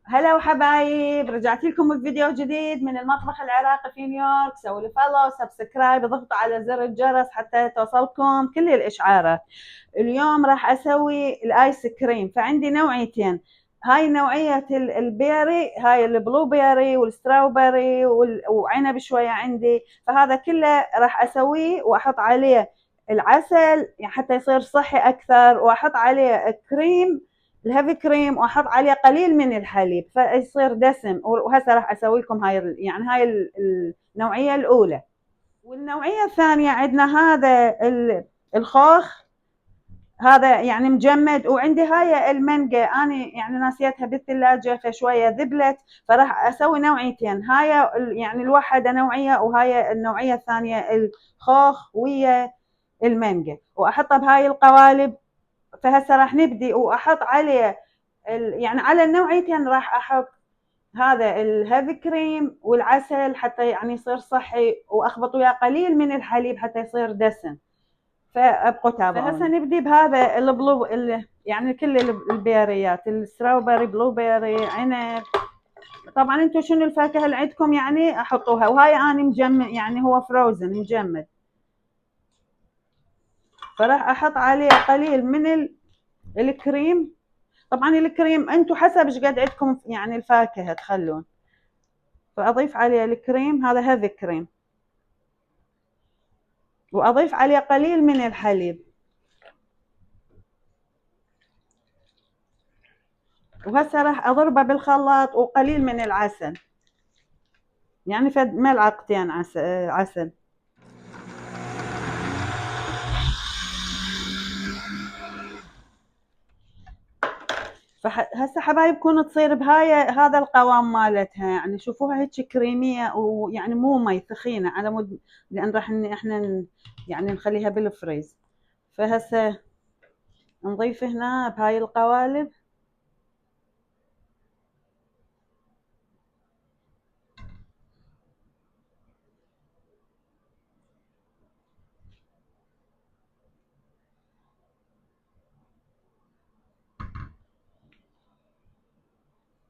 هلا وحبايب، رجعت لكم بفيديو جديد من المطبخ العراقي في نيويورك. سووا لي فولو سبسكرايب، اضغطوا على زر الجرس حتى توصلكم كل الاشعارات. اليوم راح اسوي الايس كريم، فعندي نوعيتين. هاي نوعية البيري، هاي البلو بيري والستراوبري وعنب شوية عندي. فهذا كله راح اسويه واحط عليه العسل يعني حتى يصير صحي اكثر، واحط عليه كريم الهيفي كريم، واحط عليه قليل من الحليب فيصير دسم. وهسه راح اسوي لكم هاي النوعيه الاولى. والنوعيه الثانيه عندنا هذا الخوخ، هذا يعني مجمد. وعندي هاي المانجا انا يعني ناسيتها بالثلاجه فشويه ذبلت، فراح اسوي نوعيتين. هاي يعني الواحده نوعيه وهاي النوعيه الثانيه، الخوخ ويا المانجا، واحطها بهاي القوالب. فهسه راح نبدي واحط عليه يعني على النوعيتين راح احط هذا الهيفي كريم والعسل حتى يعني يصير صحي، واخبط وياه قليل من الحليب حتى يصير دسم. فابقوا تابعوني. فهسه نبدي بهذا البلو يعني كل البيريات، الستراوبري، بلو بيري، عنب. طبعا انتم شنو الفاكهه اللي عندكم يعني احطوها. وهاي انا مجمد يعني هو فروزن مجمد، فراح احط عليه قليل من الكريم. طبعا الكريم انتم حسب ايش قد عندكم يعني الفاكهه تخلون. فاضيف عليه الكريم، هذا هيفي كريم، واضيف عليه قليل من الحليب. وهسه راح اضربه بالخلاط وقليل من العسل، يعني فد ملعقتين عسل. فهسه حبايبكم تصير بهاي هذا القوام مالتها، يعني شوفوها هيك كريميه ويعني مو مي ثخينه على مود، لان راح احنا يعني نخليها بالفريز. فهسه نضيف هنا بهاي القوالب.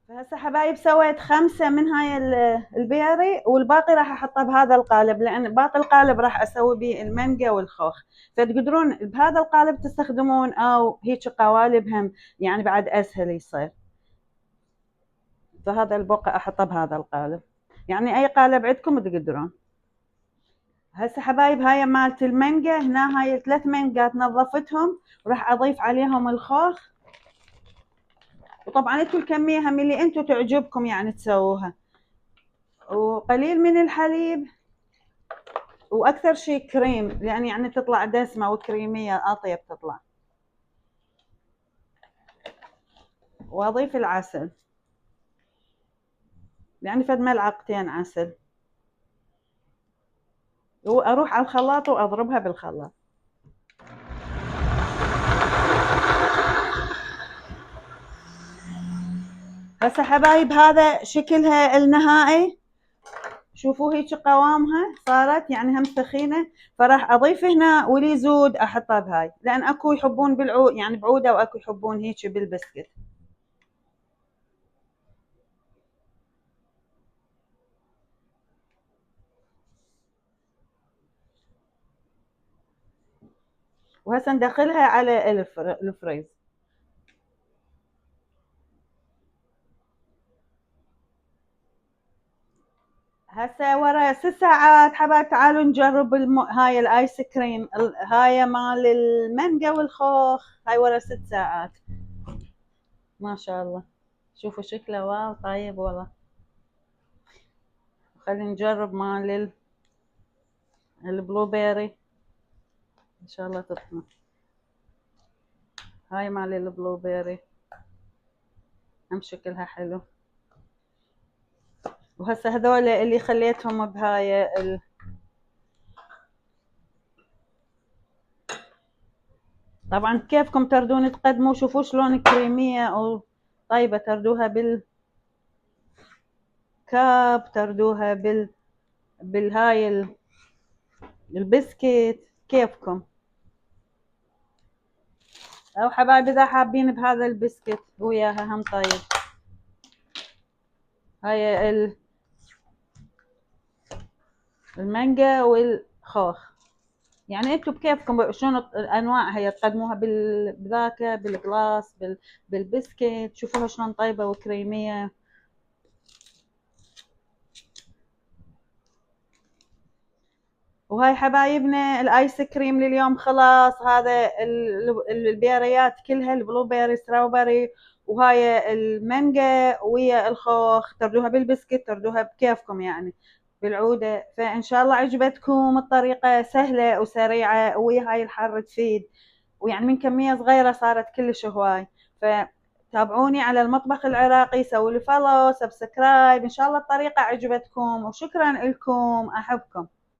فهسه حبايب سويت 5 من هاي البيري، والباقي راح احطه بهذا القالب، لان باقي القالب راح اسوي به المانجا والخوخ. فتقدرون بهذا القالب تستخدمون او هيك قوالب هم يعني بعد اسهل يصير. فهذا البقع احطه بهذا القالب، يعني اي قالب عندكم تقدرون. هسه حبايب هاي مالت المانجا، هنا هاي 3 مانجات نظفتهم، وراح اضيف عليهم الخوخ. وطبعا انتم الكميه هم اللي انتم تعجبكم يعني تسووها، وقليل من الحليب، واكثر شيء كريم لان يعني تطلع دسمه وكريميه اطيب تطلع. واضيف العسل، يعني فد ملعقتين عسل، واروح على الخلاط واضربها بالخلاط. هسه حبايب هذا شكلها النهائي، شوفوا هيك قوامها صارت يعني هم ثخينه. فراح اضيف هنا ولي زود احطها بهاي، لان اكو يحبون بالعود يعني بعوده، واكو يحبون هيك بالبسكت. وهسه ندخلها على الفريز. هسه ورا 6 ساعات حبايب تعالوا نجرب هاي الايس كريم، هاي مال المانجا والخوخ. هاي ورا 6 ساعات ما شاء الله. شوفوا شكله واو طيب والله. خلينا نجرب مال البلو بيري، ان شاء الله تطلع. هاي مال البلو بيري هم شكلها حلو. وهسه هذول اللي خليتهم بهاي طبعا كيفكم تردون تقدموا. شوفوا شلون كريمية او طيبة، تردوها بالكاب، تردوها بالهاي البسكيت كيفكم. او حبايبي اذا حابين بهذا البسكت وياها هم طيب. هاي المانجا والخوخ. يعني انتوا بكيفكم شلون الانواع هي تقدموها بذاك بالجلاس بالبسكت، شوفوها شلون طيبه وكريميه. وهاي حبايبنا الايس كريم لليوم خلاص. هذا البيريات كلها، البلو بيري، ستراوبري، وهاي المانجا ويا الخوخ، تردوها بالبسكت، تردوها بكيفكم يعني بالعودة. فإن شاء الله عجبتكم الطريقة، سهلة وسريعة، ويا هاي الحر تفيد، ويعني من كمية صغيرة صارت كلش هواي. فتابعوني على المطبخ العراقي، سووا لي فولو سبسكرايب، إن شاء الله الطريقة عجبتكم، وشكرا لكم، أحبكم.